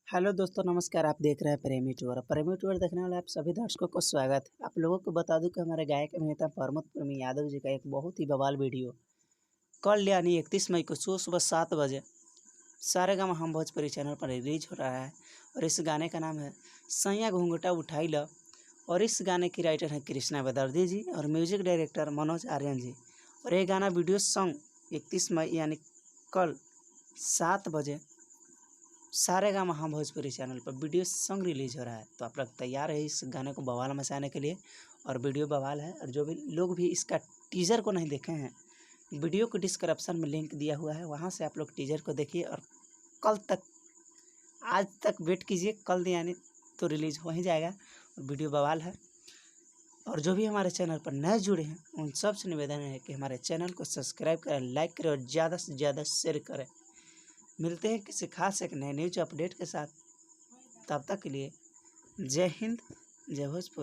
Hello दोस्तों, नमस्कार। आप देख रहे हैं प्रेमी टूर देखने वाले आप सभी दर्शकों को स्वागत है। आप लोगों को बता दूं कि हमारे गायक अभिनेता प्रमोद प्रेमी यादव जी का एक बहुत ही बवाल वीडियो कल यानी 31 मई को सुबह 7 बजे सारेगामा हम भोजपुरी चैनल पर रिलीज हो रहा है। और इस गाने का नाम है सैया घूंघटा उठाई ल। और इस गाने की राइटर है कृष्णा बेदर्दी जी और म्यूजिक डायरेक्टर मनोज आर्यन जी। और ये गाना वीडियो सॉन्ग 31 मई यानी कल 7 बजे सारेगामा हम भोजपुरी चैनल पर वीडियो सॉन्ग रिलीज हो रहा है। तो आप लोग तैयार है इस गाने को बवाल मचाने के लिए। और वीडियो बवाल है। और जो भी लोग भी इसका टीजर को नहीं देखे हैं, वीडियो को डिस्क्रिप्शन में लिंक दिया हुआ है, वहां से आप लोग टीजर को देखिए। और कल तक, आज तक वेट कीजिए, कल यानी तो रिलीज हो ही जाएगा। और वीडियो बवाल है। और जो भी हमारे चैनल पर नए जुड़े हैं उन सब से निवेदन है कि हमारे चैनल को सब्सक्राइब करें, लाइक करें और ज़्यादा से ज़्यादा शेयर करें। मिलते हैं किसी खास एक नए न्यूज अपडेट के साथ। तब तक के लिए जय हिंद, जय भोजपुरी।